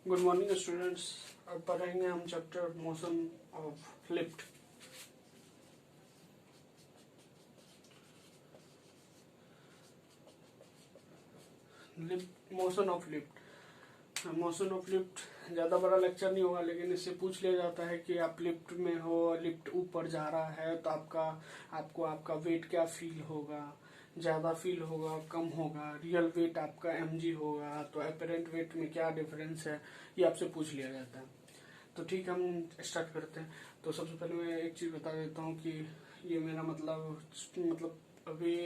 Good morning students. अब पढ़ेंगे हम chapter motion of lift. Motion of lift. Motion of lift ज़्यादा बड़ा लेक्चर नहीं होगा, लेकिन इससे पूछ लिया जाता है कि आप लिफ्ट में हो, लिफ्ट ऊपर जा रहा है तो आपका वेट क्या फील होगा, ज़्यादा फील होगा, कम होगा, रियल वेट आपका mg होगा, तो अपेरेंट वेट में क्या डिफरेंस है, ये आपसे पूछ लिया जाता है। तो ठीक है, हम स्टार्ट करते हैं। तो सबसे पहले मैं एक चीज़ बता देता हूँ कि ये मेरा मतलब अभी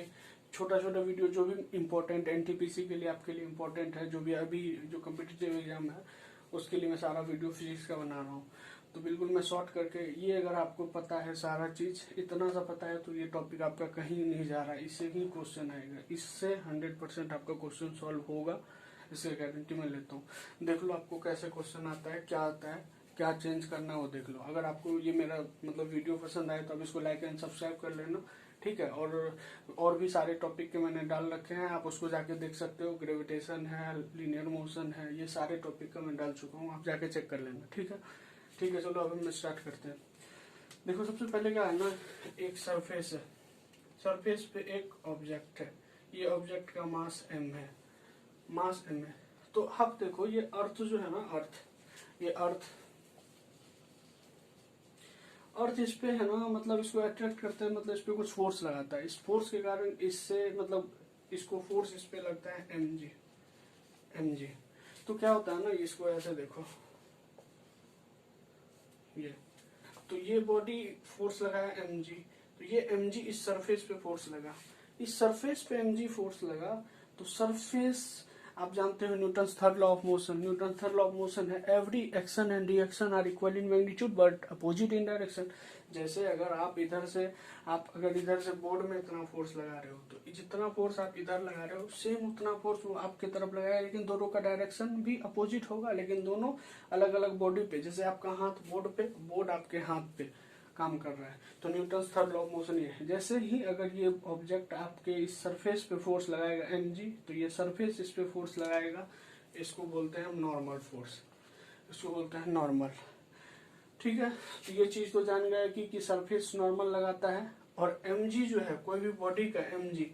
छोटा छोटा वीडियो जो भी इम्पोर्टेंट एनटीपीसी के लिए आपके लिए इम्पोर्टेंट है, जो भी अभी जो कम्पिटिटिव एग्जाम है उसके लिए मैं सारा वीडियो फिजिक्स का बना रहा हूँ। तो बिल्कुल मैं शॉर्ट करके, ये अगर आपको पता है सारा चीज़, इतना सा पता है, तो ये टॉपिक आपका कहीं नहीं जा रहा, इससे ही क्वेश्चन आएगा, इससे 100% आपका क्वेश्चन सॉल्व होगा, इससे गारंटी मैं लेता हूँ। देख लो आपको कैसे क्वेश्चन आता है, क्या आता है, क्या चेंज करना है वो देख लो। अगर आपको ये मेरा वीडियो पसंद आए तो अब इसको लाइक एंड सब्सक्राइब कर लेना, ठीक है। और भी सारे टॉपिक के मैंने डाल रखे हैं, आप उसको जाके देख सकते हो। ग्रेविटेशन है, लीनियर मोशन है, ये सारे टॉपिक का मैं डाल चुका हूँ, आप जाके चेक कर लेना, ठीक है। ठीक है, चलो अब हम स्टार्ट करते हैं। देखो सबसे पहले क्या है ना, एक सरफेस है, सरफेस पे एक ऑब्जेक्ट है, ये ऑब्जेक्ट का मास m है, मास m है। तो अब देखो ये अर्थ जो है ना, ये अर्थ इस पे है ना, मतलब इसको अट्रैक्ट करता है, मतलब इस पे कुछ फोर्स लगाता है, इस फोर्स के कारण इससे इसको फोर्स इस पे लगता है mg। तो क्या होता है ना, इसको ऐसे देखो, ये बॉडी फोर्स लगाया mg, तो ये mg इस सरफेस पे फोर्स लगा, इस सरफेस पे mg फोर्स लगा। तो सरफेस, आप जानते हो Newton's third law of motion, Newton third law of motion है, every action and reaction are equal in magnitude but opposite in direction. जैसे अगर आप इधर से बोर्ड में इतना फोर्स लगा रहे हो, तो जितना फोर्स आप इधर लगा रहे हो सेम उतना फोर्स वो आपकी तरफ लगाएगा, लेकिन दोनों का डायरेक्शन भी अपोजिट होगा, लेकिन दोनों अलग अलग बॉडी पे। जैसे आपका हाथ बोर्ड पे, बोर्ड आपके हाथ पे काम कर रहा है, तो Newton third law of motion ये है। जैसे ही अगर ये ऑब्जेक्ट आपके इस सरफेस पे फोर्स लगाएगा mg, तो ये सरफेस इस पे फोर्स लगाएगा, इसको बोलते हैं हम नॉर्मल फोर्स, इसको बोलते हैं नॉर्मल, ठीक है। तो ये चीज तो जान गया कि सरफेस नॉर्मल लगाता है। और mg जो है, कोई भी बॉडी का mg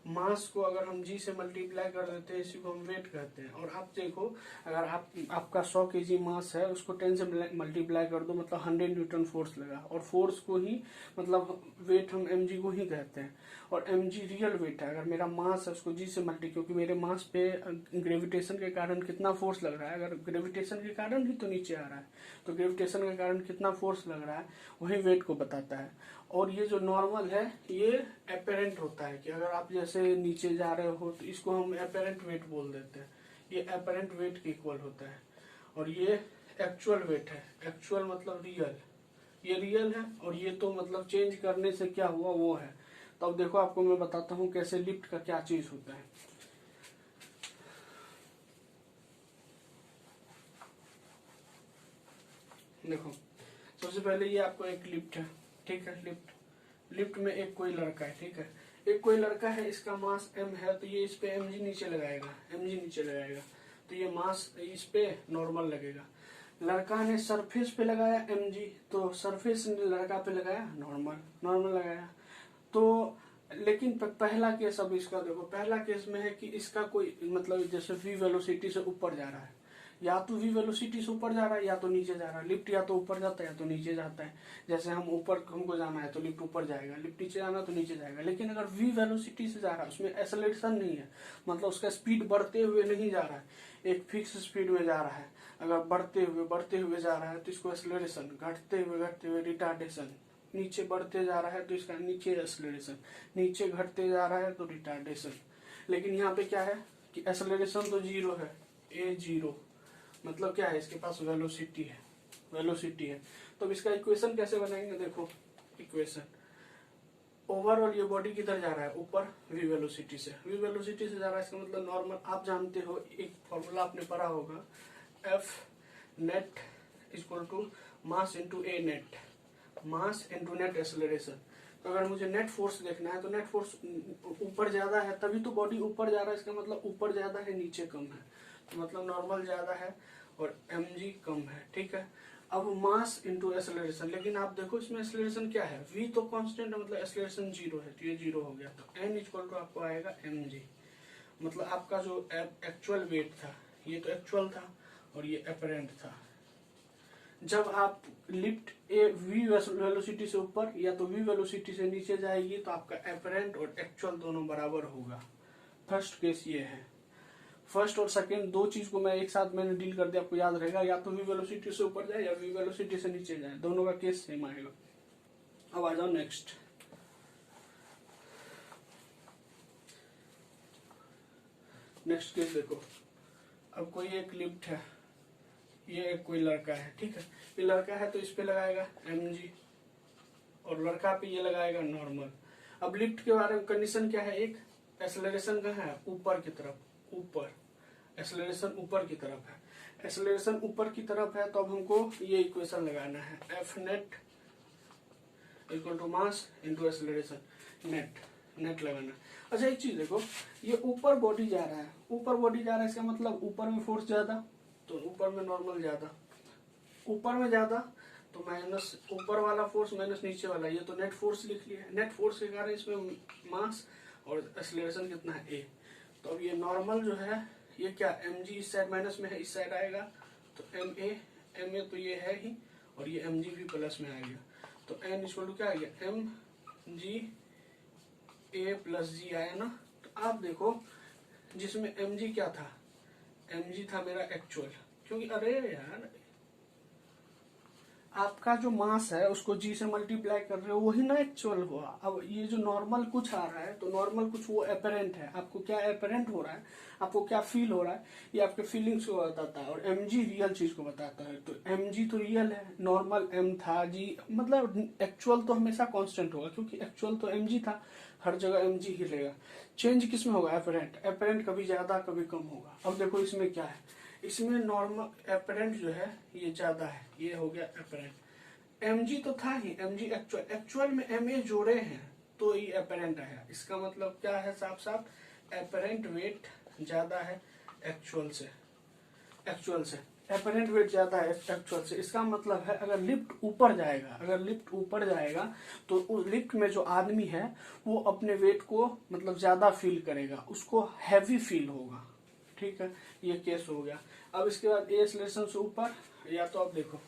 मास को अगर हम g से मल्टीप्लाई कर देते हैं, इसी को हम वेट कहते हैं। और आप देखो, अगर आपका 100 kg मास है, उसको 10 से मल्टीप्लाई कर दो, मतलब 100 न्यूटन फोर्स लगा। और फोर्स को ही वेट हम mg को ही कहते हैं, और mg रियल वेट है। अगर मेरा मास है उसको g से क्योंकि मेरे मास पे ग्रेविटेशन के कारण कितना फोर्स लग रहा है, अगर ग्रेविटेशन के कारण ही तो नीचे आ रहा है, तो ग्रेविटेशन के कारण कितना फोर्स लग रहा है वही वेट को बताता है। और ये जो नॉर्मल है, ये अपेरेंट होता है, कि अगर आप जैसे नीचे जा रहे हो तो इसको हम अपेरेंट वेट बोल देते हैं, ये अपेरेंट वेट के इक्वल होता है। और ये एक्चुअल वेट है, एक्चुअल मतलब रियल, ये रियल है। और ये तो मतलब चेंज करने से क्या हुआ वो है। तो अब देखो, आपको मैं बताता हूँ कैसे लिफ्ट का क्या चीज होता है। देखो सबसे पहले ये आपको एक लिफ्ट है, ठीक है। लिफ्ट में एक कोई लड़का है, ठीक है, एक कोई लड़का है, इसका मास m है, तो ये इस पे mg नीचे लगाएगा, तो ये मास इस पे नॉर्मल लगेगा। लड़का ने सरफेस पे लगाया mg, तो सरफेस ने लड़का पे लगाया नॉर्मल लगाया। तो लेकिन पहला केस, अब इसका देखो, पहला केस में है कि इसका कोई जैसे v वेलोसिटी से ऊपर जा रहा है, या तो v वेलोसिटी से ऊपर जा रहा है या तो नीचे जा रहा है। लिफ्ट या तो ऊपर जाता है या तो नीचे जाता है। जैसे हमको जाना है तो लिफ्ट ऊपर जाएगा, लिफ्ट नीचे जाना तो नीचे जाएगा। लेकिन अगर v वेलोसिटी से जा रहा है, उसमें एक्सेलरेशन नहीं है, मतलब उसका स्पीड बढ़ते हुए नहीं जा रहा है, एक फिक्स स्पीड में जा रहा है। अगर बढ़ते हुए जा रहा है तो इसको एक्सेलरेशन, घटते हुए रिटार्डेशन, नीचे बढ़ते जा रहा है तो इसका नीचे एक्सेलरेशन, नीचे घटते जा रहा है तो रिटार्डेशन। लेकिन यहाँ पे क्या है कि एक्सेलरेशन तो जीरो है, ए जीरो, मतलब क्या है, इसके पास वेलोसिटी है। तो अब इसका इक्वेशन कैसे बनाएंगे, देखो इक्वेशन, ओवरऑल ये बॉडी किधर जा रहा है, ऊपर v वेलोसिटी से जा रहा है। इसका मतलब नॉर्मल, आप जानते हो एक फॉर्मूला आपने पढ़ा होगा, F net equal to mass into A net, mass into net acceleration. तो अगर मुझे नेट फोर्स देखना है, तो नेट फोर्स ऊपर ज्यादा है, तभी तो बॉडी ऊपर जा रहा है, इसका मतलब ऊपर ज्यादा है नीचे कम है, तो मतलब नॉर्मल ज्यादा है और mg कम है, ठीक है। अब मास इंटू एक्सेलरेशन, लेकिन आप देखो इसमें एक्सेलरेशन क्या है, v तो कांस्टेंट है, मतलब एक्सेलरेशन 0 है, तो ये 0 हो गया, तो n इक्वल टू आपको आएगा mg। मतलब आपका जो एक्चुअल वेट था, ये तो एक्चुअल था और ये अपेरेंट था। जब आप लिफ्ट ए v वेलोसिटी से ऊपर या तो v वेलोसिटी से नीचे जाएगी तो आपका अपेरेंट और एक्चुअल दोनों बराबर होगा। फर्स्ट केस ये है। फर्स्ट और सेकंड दो चीज को मैं एक साथ मैंने डील कर दिया, आपको याद रहेगा, या तो v वेलोसिटी से ऊपर जाए या v वेलोसिटी से नीचे जाए, दोनों का केस सेम आएगा। अब आ जाओ नेक्स्ट। नेक्स्ट केस देखो, अब कोई एक लिफ्ट है, ये एक कोई लड़का है, ठीक है, ये लड़का है तो इस पे लगाएगा mg और लड़का पे ये लगाएगा नॉर्मल। अब लिफ्ट के बारे में कंडीशन क्या है, एक एक्सेलरेशन का है ऊपर की तरफ, ऊपर एक्सेलरेशन ऊपर की तरफ है, एक्सेलरेशन ऊपर की तरफ है, तो अब हमको ये इक्वेशन लगाना है, F net equal to mass into acceleration, net लगाना। अच्छा एक चीज देखो, ये ऊपर बॉडी जा रहा है, ऊपर बॉडी जा रहा है, इसका मतलब ऊपर में फोर्स ज्यादा, तो ऊपर में नॉर्मल ज्यादा, ऊपर में ज्यादा तो माइनस ऊपर वाला फोर्स माइनस नीचे वाला, ये तो नेट फोर्स लिख लिया। नेट फोर्स के कारण इसमें मास और एक्सेलरेशन कितना है a, तो अब ये नॉर्मल जो है ये क्या mg इस साइड माइनस में है, इस साइड आएगा तो ma तो ये है ही और ये mg भी प्लस में आ गया, तो n इक्वल टू क्या आ गया mg a प्लस g आया ना। तो आप देखो जिसमें mg क्या था, mg था मेरा एक्चुअल, क्योंकि अरे यार आपका जो मास है उसको g से मल्टीप्लाई कर रहे हो, वही ना एक्चुअल हुआ। अब ये जो नॉर्मल कुछ आ रहा है तो नॉर्मल कुछ वो अपेरेंट है, आपको क्या अपेरेंट हो रहा है, आपको क्या फील हो रहा है, ये आपके फीलिंग्स को बताता है, और mg रियल चीज को बताता है। तो mg तो रियल है, नॉर्मल m था, g मतलब एक्चुअल तो हमेशा कांस्टेंट होगा, क्योंकि एक्चुअल तो mg था, हर जगह mg ही रहेगा। चेंज किस में होगा, अपेरेंट, अपेरेंट कभी ज्यादा कभी कम होगा। अब देखो इसमें क्या है, इसमें नॉर्मल अपेरेंट जो है ये ज्यादा है, ये हो गया अपेरेंट। mg तो था ही, mg एक्चुअल में ma जोड़े हैं तो ये अपेरेंट आया। इसका मतलब क्या है, साफ साफ अपेरेंट वेट ज्यादा है एक्चुअल से, अपेरेंट वेट ज्यादा है एक्चुअल से। इसका मतलब है अगर लिफ्ट ऊपर जाएगा, तो उस लिफ्ट में जो आदमी है वो अपने वेट को मतलब ज्यादा फील करेगा, उसको हैवी फील होगा, ठीक है, ये केस हो गया। अब इसके बाद ए एक्सेलरेशन से ऊपर, या तो आप देखो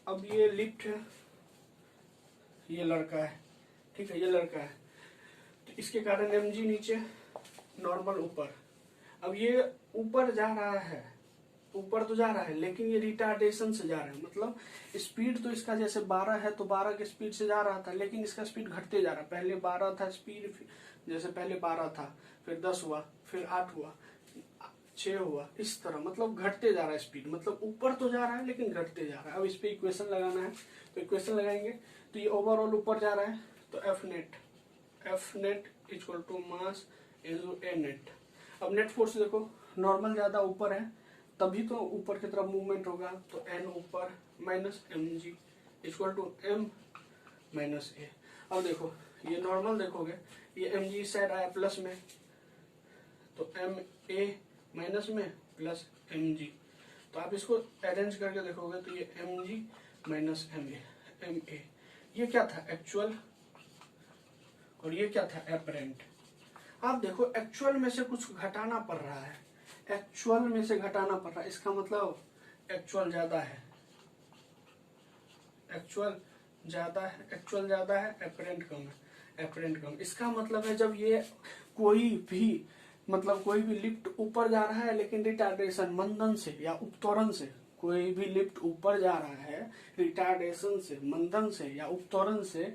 अब ये लिफ्ट है, ये लड़का है, ठीक है, ये लड़का है, तो इसके कारण mg नीचे नॉर्मल ऊपर। अब ये ऊपर जा रहा है, ऊपर तो जा रहा है लेकिन ये रिटार्डेशन से जा रहा है, मतलब स्पीड तो इसका जैसे 12 है तो 12 के स्पीड से जा रहा था, लेकिन इसका स्पीड घटते जा रहा है। पहले 12 था स्पीड, जैसे पहले 12 था, फिर 10 हुआ, फिर 8 हुआ, 6 हुआ, इस तरह मतलब घटते जा रहा है स्पीड, मतलब ऊपर तो जा रहा है लेकिन घटते जा रहा है। अब इस पे इक्वेशन लगाना है, तो इक्वेशन लगाएंगे तो ये ओवरऑल ऊपर जा रहा है, तो F net equal to mass into a net. अब नेट फोर्स देखो, नॉर्मल ज्यादा ऊपर है तभी तो ऊपर की तरफ मूवमेंट होगा, तो एन ऊपर minus mg equal to m minus A. अब देखो ये नॉर्मल देखोगे, ये mg साइड आया प्लस में, तो ma माइनस में प्लस mg, तो आप इसको अरेंज करके देखोगे तो ये mg माइनस ma, ये क्या था एक्चुअल और ये क्या था अपेरेंट। आप देखो एक्चुअल में से कुछ घटाना पड़ रहा है, एक्चुअल में से घटाना पड़ रहा है, इसका मतलब एक्चुअल ज्यादा है, एक्चुअल ज्यादा है, अपेरेंट कम। इसका मतलब है जब ये कोई भी लिफ्ट ऊपर जा रहा है लेकिन रिटार्डेशन मंदन से या उपत्वरण से, कोई भी लिफ्ट ऊपर जा रहा है रिटार्डेशन से, मंदन से या उपत्वरण से,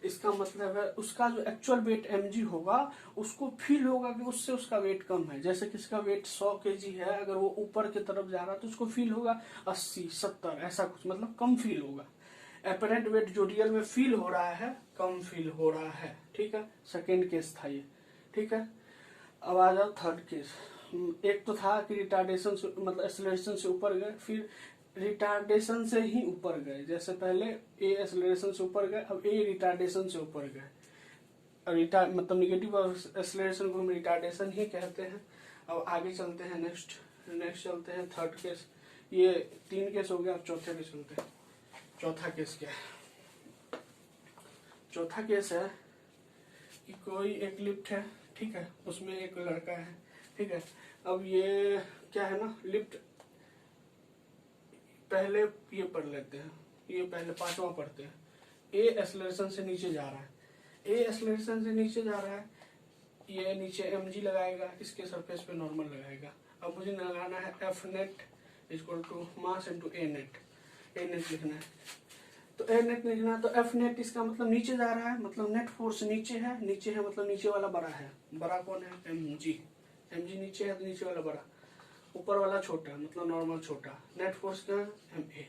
इसका मतलब है उसका जो एक्चुअल वेट mg होगा उसको फील होगा कि उससे उसका वेट कम है। जैसे किसका वेट 100 kg है, अगर वो ऊपर की तरफ जा रहा है तो उसको फील होगा 80 70 ऐसा कुछ, मतलब कम फील होगा। अपेरेंट वेट जो रियल में फील हो रहा है कम फील हो रहा है, ठीक है। सेकेंड केस था ये, ठीक है। अब आ जाओ थर्ड केस। एक तो था कि रिटार्डेशन से मतलब एक्सेलरेशन से ऊपर गए, फिर रिटार्डेशन से ही ऊपर गए, जैसे पहले ए एक्सेलरेशन से ऊपर गए, अब ए रिटार्डेशन से ऊपर गए। मतलब निगेटिव एक्सेलरेशन को हम रिटार्डेशन ही कहते हैं। अब आगे चलते हैं, नेक्स्ट चलते हैं थर्ड केस। ये 3 केस हो गया, अब चौथे पे चलते हैं। चौथा केस क्या है? चौथा केस है कि कोई एक लिफ्ट है, ठीक है, उसमें एक लड़का है, ठीक है। अब ये क्या है ना, लिफ्ट पहले ये पढ़ लेते हैं, ये पहले 5वां पढ़ते हैं। ए एक्सेलरेशन से नीचे जा रहा है, ए एक्सेलरेशन से नीचे जा रहा है, ये नीचे mg लगाएगा, इसके सरफेस पे नॉर्मल लगाएगा। अब मुझे लगाना है F net equal to mass into A net, a net लिखना है। तो ए नेट लिखना है, तो एफ नेट इसका मतलब नीचे जा रहा है, मतलब नेट फोर्स नीचे है मतलब नीचे वाला बड़ा है। बड़ा कौन है? mg नीचे है तो नीचे वाला बड़ा, ऊपर वाला छोटा मतलब नॉर्मल छोटा। नेट फोर्स का ma।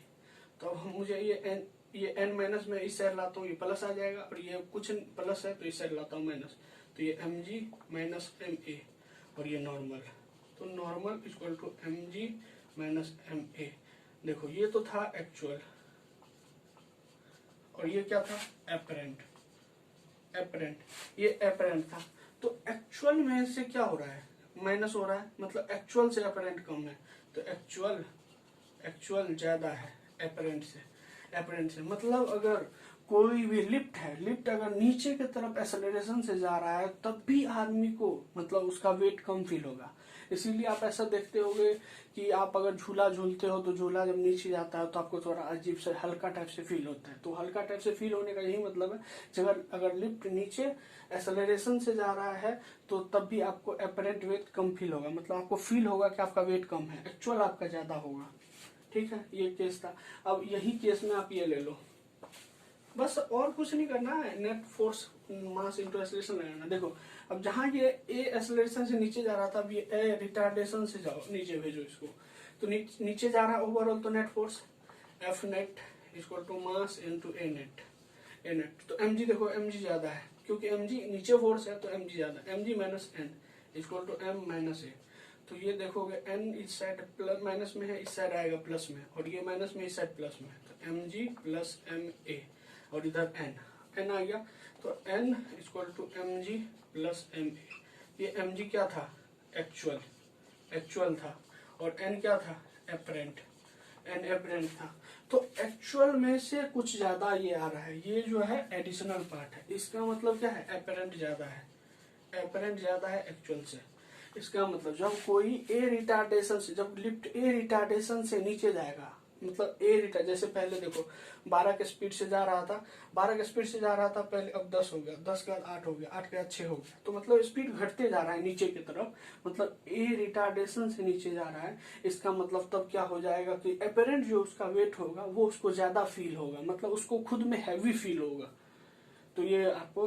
तो अब मुझे ये n माइनस में इस साइड लाता हूँ, ये प्लस आ जाएगा, और ये कुछ प्लस है तो इस साइड लाता हूँ माइनस, तो ये mg माइनस ma, और ये नॉर्मल, तो normal equal to mg minus ma। देखो ये तो था एक्चुअल, और ये क्या था? एपरेंट। ये एपरेंट था। तो एक्चुअल में से क्या हो रहा है? माइनस हो रहा है, मतलब एक्चुअल से एपरेंट कम है, तो एक्चुअल ज्यादा है एपरेंट से। मतलब अगर कोई भी लिफ्ट अगर नीचे की तरफ एक्सेलरेशन से जा रहा है, तब भी आदमी को मतलब उसका वेट कम फील होगा। इसीलिए आप ऐसा देखते होंगे कि आप अगर झूला झूलते हो तो झूला जब नीचे जाता है तो आपको थोड़ा अजीब से हल्का टाइप से फील होता है। तो हल्का टाइप से फील होने का यही मतलब है, जब अगर लिफ्ट नीचे एक्सेलरेशन से जा रहा है तो तब भी आपको एपरेंट वेट कम फील होगा, मतलब आपको फील होगा कि आपका वेट कम है, एक्चुअल आपका ज्यादा होगा। ठीक है, ये केस था। अब यही केस में आप ये ले लो, बस और कुछ नहीं करना है, net force mass into acceleration लगाना। देखो अब जहां ये ए एक्सेलरेशन से नीचे जा रहा था, अब ये ए रिटार्डेशन से जाओ, नीचे भेजो इसको, तो नीचे जा रहा है ओवरऑल, तो net force F net equal to mass into A net. तो mg देखो mg ज्यादा है, क्योंकि mg नीचे फोर्स है तो mg ज्यादा, mg minus N equal to m minus A. तो ये देखोगे n इस साइड प्लस माइनस में है, इस साइड आएगा प्लस में, और ये माइनस में इस साइड प्लस में, तो mg प्लस ma, और इधर n आ गया, तो n equal to mg plus ma। ये mg क्या था? एक्चुअल था, और n क्या था? एपरेंट था। तो एक्चुअल में से कुछ ज्यादा ये आ रहा है, ये जो है एडिशनल पार्ट है। इसका मतलब क्या है? एपरेंट ज्यादा है एक्चुअल से। इसका मतलब जब कोई जब लिफ्ट ए रिटार्डेशन से नीचे जाएगा, मतलब जैसे पहले देखो 12 के स्पीड से जा रहा था पहले, अब 10 हो गया, 10 के बाद 8 हो गया, 8 के बाद 6 हो गया, तो मतलब स्पीड घटते जा रहा है नीचे की तरफ, मतलब ए रिटार्डेशन से नीचे जा रहा है। इसका मतलब तब क्या हो जाएगा कि एपरेंट जो उसका वेट होगा वो उसको ज्यादा फील होगा, मतलब उसको खुद में हैवी फील होगा। तो ये आपको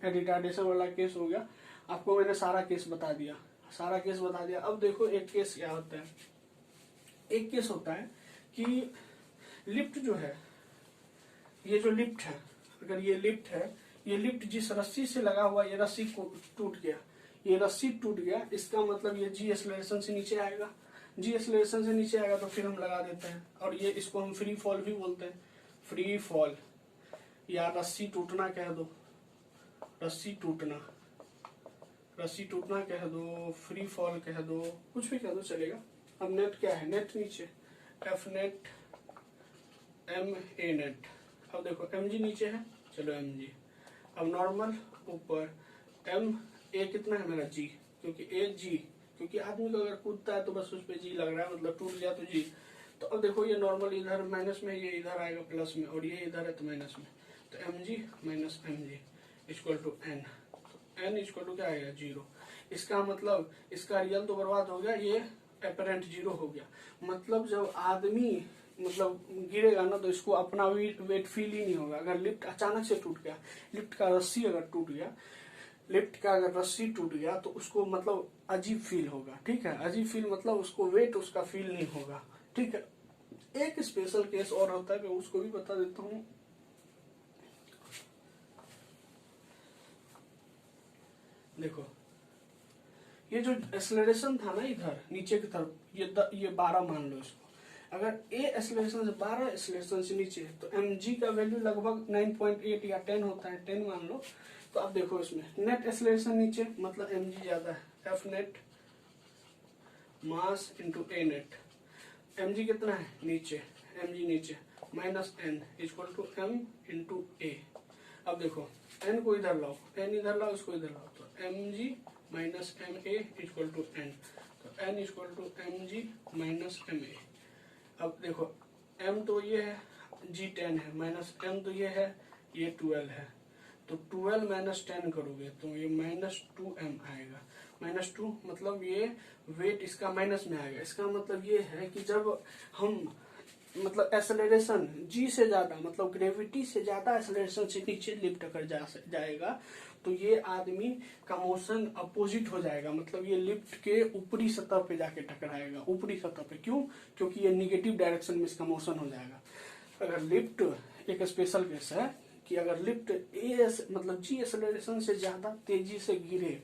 रिटार्डेशन वाला केस हो गया। आपको मैंने सारा केस बता दिया। अब देखो एक केस क्या होता है। एक केस होता है कि लिफ्ट जो है, ये जो लिफ्ट है, अगर ये लिफ्ट जिस रस्सी से लगा हुआ, ये रस्सी टूट गया, इसका मतलब ये जी एक्सेलरेशन से नीचे आएगा। तो फिर हम लगा देते हैं, और ये इसको हम फ्री फॉल भी बोलते हैं। फ्री फॉल या रस्सी टूटना कह दो, कह दो, फ्री फॉल कह दो, कुछ भी कह दो चलेगा। अब नेट क्या है? नेट नीचे F net m a net. अब देखो mg नीचे है, चलो mg। अब नॉर्मल ऊपर m a कितना है मेरा g, क्योंकि आदमी को अगर कूदता है तो बस उस पर g लग रहा है, मतलब टूट गया तो g। तो अब देखो ये नॉर्मल इधर माइनस में, ये इधर आएगा प्लस में, और ये इधर है तो माइनस में, तो mg minus mg equal to n। तो n इक्वल टू क्या आएगा? 0। इसका मतलब इसका रियल तो बर्बाद हो गया, ये एपरेंट 0 हो गया। मतलब जब आदमी गिरेगा ना तो इसको अपना वेट फील ही नहीं होगा। अगर लिफ्ट अचानक से टूट गया, लिफ्ट का अगर रस्सी टूट गया तो उसको मतलब अजीब फील होगा। ठीक है, अजीब फील मतलब उसको वेट उसका फील नहीं होगा। ठीक है, एक स्पेशल केस और होता है, मैं उसको भी बता देता हूँ। देखो ये जो एक्सेलरेशन था ना इधर नीचे की तरफ, ये 12 मान लो इसको। अगर ए एक्सेलरेशन से 12 एक्सेलरेशन से नीचे है तो mg का वैल्यू लगभग 9.8 या 10 होता है, 10 मान लो। तो अब देखो इसमें नेट एक्सेलरेशन नीचे मतलब mg ज्यादा है, एफ नेट मास इंटू ए नेट। mg कितना है नीचे, mg नीचे minus N equal to M into A. अब देखो n को इधर लाओ, n इधर लाओ, इसको इधर लाओ, तो mg minus M a equal to n, तो n equal to mg minus M a. अब देखो m तो ये है, g 10 है, माइनस m तो ये है, ये 12 है, तो 12 माइनस 10 करोगे तो ये माइनस 2m आएगा। माइनस 2 मतलब ये वेट इसका माइनस में आएगा। इसका मतलब ये है कि जब हम मतलब एक्सेलरेशन g से ज्यादा मतलब ग्रेविटी से ज्यादा एक्सेलरेशन से नीचे लिफ्ट कर जाएगा तो ये आदमी का मोशन अपोजिट हो जाएगा, मतलब ये लिफ्ट के ऊपरी सतह पे जाके टकराएगा। ऊपरी सतह पे क्यों? क्योंकि ये निगेटिव डायरेक्शन में इसका मोशन हो जाएगा। अगर लिफ्ट एक स्पेशल केस है कि अगर लिफ्ट मतलब जी एक्सेलरेशन से ज्यादा तेजी से गिरे,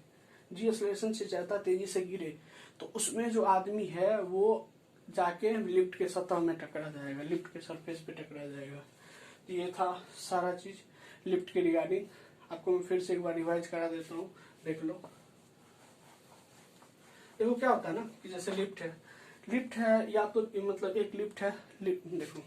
जी एक्सेलरेशन से ज्यादा तेजी से गिरे तो उसमें जो आदमी है वो जाके लिफ्ट के सतह में टकरा जाएगा, लिफ्ट के सरफेस पे टकरा जाएगा। तो ये था सारा चीज लिफ्ट के रिगार्डिंग। आपको मैं फिर से एक बार रिवाइज करा देता हूँ, देख लो। देखो क्या होता है ना कि जैसे लिफ्ट है या तो मतलब एक लिफ्ट है, देखो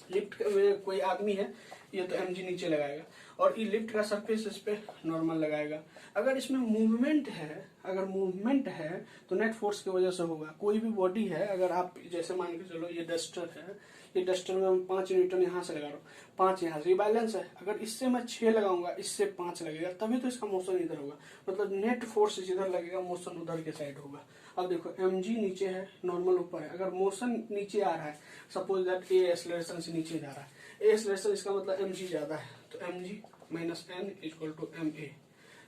लिफ्ट में कोई आदमी है, ये तो mg नीचे लगाएगा और ये लिफ्ट का सरफेस इस पे नॉर्मल लगाएगा। अगर इसमें मूवमेंट है, अगर मूवमेंट है तो नेट फोर्स की वजह से होगा। कोई भी बॉडी है, अगर आप जैसे मान के चलो ये डस्टर है, ये डस्टर में मैं 5 न्यूटन यहाँ से लगा रहा हूँ, 5 यहाँ से, ये बैलेंस है। अगर इससे मैं 6 लगाऊंगा, इससे 5 लगेगा, तभी तो इसका मोशन इधर होगा। मतलब नेट फोर्स जिधर लगेगा मोशन उधर के साइड होगा। अब देखो mg नीचे है, नॉर्मल ऊपर है। अगर मोशन नीचे आ रहा है, सपोज दैट ए एक्सेलरेशन से नीचे जा रहा है, ए एक्सेलरेशन इसका मतलब mg ज्यादा है, तो mg minus N equal to m a.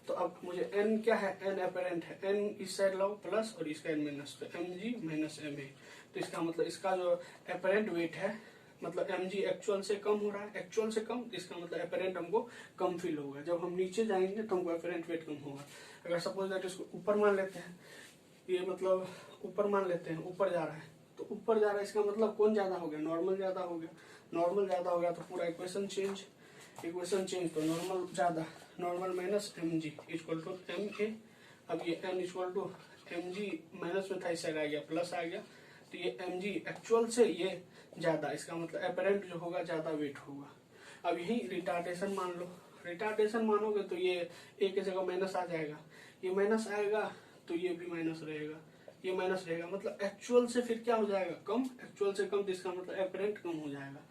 तो अब मुझे n क्या है, n अपेरेंट है, n इस साइड लाओ प्लस और इसका n माइनस, तो mg माइनस एम ए। तो इसका मतलब इसका जो अपेरेंट वेट है, मतलब mg एक्चुअल से कम हो रहा है, एक्चुअल से कम, इसका मतलब अपेरेंट हमको कम फील होगा। जब हम नीचे जाएंगे तो हमको अपेरेंट वेट कम होगा। अगर सपोज दैट इसको ऊपर मान लेते हैं, ये मतलब ऊपर मान लेते हैं, ऊपर जा रहा है, तो ऊपर जा रहा है इसका मतलब कौन ज्यादा हो गया, नॉर्मल ज्यादा हो गया। नॉर्मल ज्यादा हो गया तो पूरा इक्वेशन चेंज, तो नॉर्मल ज्यादा, normal minus mg equal to m a. अब ये n equal to mg minus में था, इस साइड आ गया प्लस आ गया, तो ये mg एक्चुअल से ये ज्यादा, इसका मतलब अपेरेंट जो होगा ज्यादा वेट होगा। अब यही रिटार्डेशन मान लो, रिटार्डेशन मानोगे तो ये ए की जगह माइनस आ जाएगा, ये माइनस आएगा तो ये भी माइनस रहेगा, ये माइनस रहेगा, मतलब एक्चुअल से फिर क्या हो जाएगा, कम, एक्चुअल से कम, तो इसका मतलब अपेरेंट कम हो जाएगा।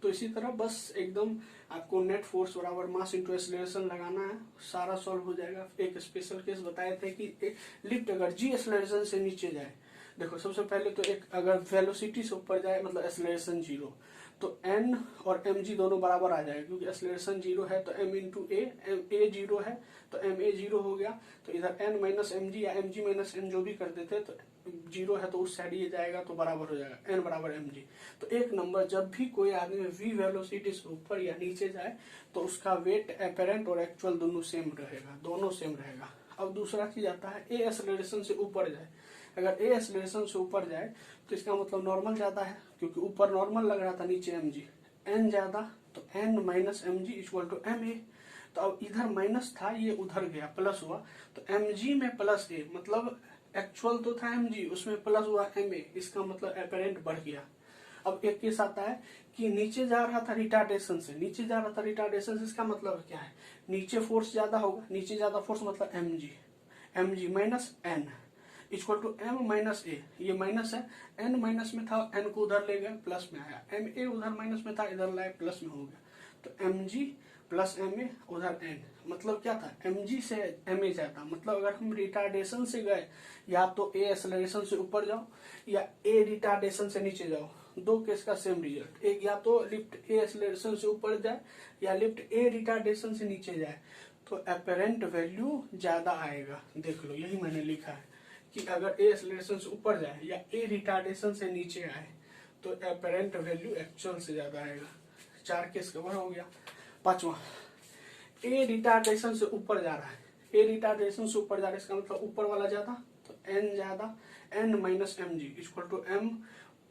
तो इसी तरह बस एकदम आपको नेट फोर्स बराबर मास इंटू एक्सेलरेशन लगाना है, सारा सॉल्व हो जाएगा। एक स्पेशल केस बताए थे कि लिफ्ट अगर जी एक्सेलरेशन से नीचे जाए, देखो सबसे पहले तो एक अगर वेलोसिटी से ऊपर जाए मतलब एक्सेलरेशन 0, तो n और mg दोनों बराबर आ जाएगा, क्योंकि एक्सेलरेशन 0 है तो m इंटू ए, a 0 है तो ma 0 हो गया, तो इधर n माइनस mg या mg माइनस n जो भी कर देते तो 0 है तो उस साइड ये जाएगा तो बराबर हो जाएगा n बराबर mg। तो एक नंबर जब भी कोई आदमी v वेलोसिटी से ऊपर या नीचे जाए तो उसका वेट अपेरेंट और एक्चुअल दोनों सेम रहेगा, दोनों सेम रहेगा। अब दूसरा चीज आता है ए एक्सेलरेशन से ऊपर जाए, अगर ए एक्सेलरेशन से ऊपर जाए तो इसका मतलब नॉर्मल ज्यादा है, क्योंकि ऊपर नॉर्मल लग रहा था, नीचे mg, n ज्यादा तो n minus mg equal to ma। तो अब इधर माइनस था, ये उधर गया प्लस हुआ, तो mg में प्लस a, मतलब एक्चुअल तो था mg, उसमें प्लस हुआ ma, इसका मतलब अपेरेंट बढ़ गया। अब एक केस आता है कि नीचे जा रहा था रिटार्डेशन से, नीचे जा रहा था रिटार्डेशन से, इसका मतलब क्या है, नीचे फोर्स ज्यादा होगा, नीचे ज्यादा फोर्स मतलब mg minus n equal to m minus A, ये माइनस है, n माइनस में था, n को उधर ले गए प्लस में आया, ma उधर माइनस में था, इधर लाए प्लस में हो गया, तो mg प्लस ma उधर n, मतलब क्या था, mg से ma जाता, मतलब अगर हम रिटार्डेशन से गए या तो a एक्सेलरेशन से ऊपर जाओ या a रिटार्डेशन से नीचे जाओ, दो केस का सेम रिजल्ट, एक या तो लिफ्ट a एक्सेलरेशन से ऊपर जाए या लिफ्ट a रिटार्डेशन से नीचे जाए, तो अपेरेंट वैल्यू ज्यादा आएगा। देख लो यही मैंने लिखा है कि अगर ए एक्सेलरेशन से ऊपर जाए या ए रिटार्डेशन से नीचे आए तो अपेरेंट वैल्यू एक्चुअल से ज्यादा आएगा। 4 केस कवर हो गया। 5वां, ए रिटार्डेशन से ऊपर जा रहा है, ए रिटार्डेशन से ऊपर जा रहा है, इसका मतलब ऊपर वाला ज्यादा तो n ज्यादा, n minus mg equal to m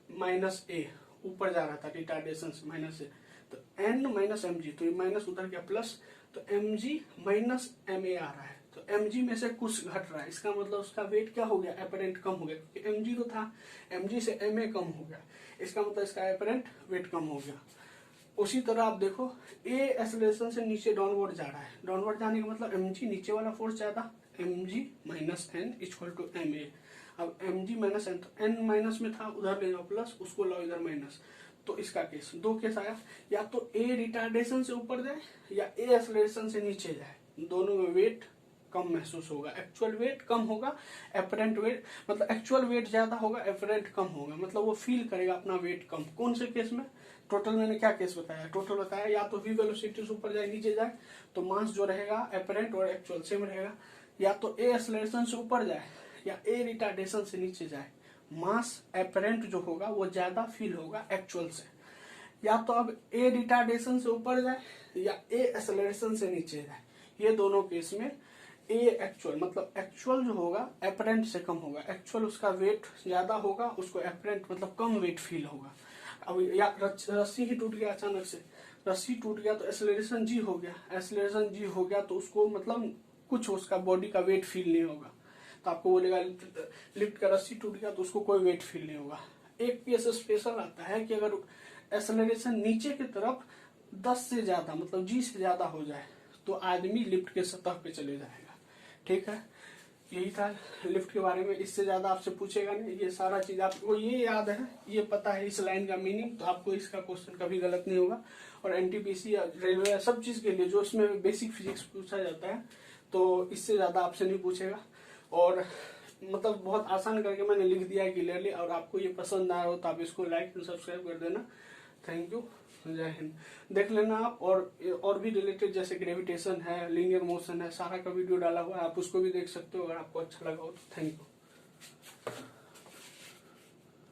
minus A, ऊपर जा रहा था रिटार्डेशन से माइनस ए, तो n माइनस एम जी, तो ये माइनस उधर गया प्लस, तो M ji minus M A आ रहा है, तो एम जी में से कुछ घट रहा है, इसका मतलब उसका वेट क्या हो गया, एपरेंट कम हो गया, क्योंकि एम जी तो था, एम जी से एम ए कम हो गया, इसका मतलब इसका एपरेंट वेट कम हो गया। उसी तरह आप देखो ए एक्सेलरेशन से नीचे डाउनवर्ड जा रहा है, डाउनवर्ड जाने का मतलब एम जी नीचे वाला फोर्स ज्यादा, m ji minus N equal to m a. अब एम जी माइनस एन, तो एन माइनस में था, उधर ले जाओ प्लस, उसको लाओ इधर माइनस, तो इसका केस दो केस आया, या तो ए रिटार्डेशन से ऊपर जाए या ए एक्सेलरेशन से नीचे जाए, दोनों में वेट कम महसूस होगा, एक्चुअल वेट कम होगा, एपरेंट वेट मतलब एक्चुअल वेट ज्यादा होगा, एपरेंट कम होगा, मतलब वो फील करेगा अपना वेट कम। कौन से केस में, टोटल मैंने क्या केस बताया, टोटल बताया, या तो वी वेलोसिटी से ऊपर जाए नीचे जाए तो मास जो रहेगा एपरेंट और एक्चुअल सेम रहेगा, या तो ए एक्सेलरेशन से ऊपर जाए या ए रिटार्डेशन से नीचे जाए, मास एपरेंट जो होगा वो ज्यादा फील होगा एक्चुअल से। या तो अब ए रिटार्डेशन से ऊपर जाए या ए एक्सेलरेशन से नीचे जाए, ये दोनों केस में ए एक्चुअल मतलब एक्चुअल जो होगा एपरेंट से कम होगा, एक्चुअल उसका वेट ज्यादा होगा, उसको एपरेंट मतलब कम वेट फील होगा। अब या रस्सी ही टूट गया अचानक से, रस्सी टूट गया तो एक्सेलरेशन जी हो गया, एक्सेलरेशन जी हो गया तो उसको मतलब कुछ उसका बॉडी का वेट फील नहीं होगा, तो आपको बोलेगा लिफ्ट का रस्सी टूट गया तो उसको कोई वेट फील नहीं होगा। एक केस स्पेशल आता है कि अगर एक्सेलरेशन नीचे की तरफ 10 से ज्यादा मतलब जी से ज्यादा हो जाए तो आदमी लिफ्ट के सतह पे चले जाएगा। ठीक है, यही था लिफ्ट के बारे में, इससे ज्यादा आपसे पूछेगा नहीं, ये सारा चीज आपको ये याद है, ये पता है इस लाइन का मीनिंग, तो आपको इसका क्वेश्चन कभी गलत नहीं होगा। और एनटीपीसी या रेलवे सब चीज के लिए जो इसमें बेसिक फिजिक्स पूछा जाता है तो इससे ज्यादा आपसे नहीं पूछेगा। और मतलब बहुत आसान करके मैंने लिख दिया है क्लियरली, और आपको ये पसंद आया हो तो आप इसको लाइक एंड सब्सक्राइब कर देना। थैंक यू, जय हिंद। देख लेना आप, और भी रिलेटेड जैसे ग्रेविटेशन है, लीनियर मोशन है, सारा का वीडियो डाला हुआ है, आप उसको भी देख सकते हो अगर आपको अच्छा लगा हो तो। Thank you.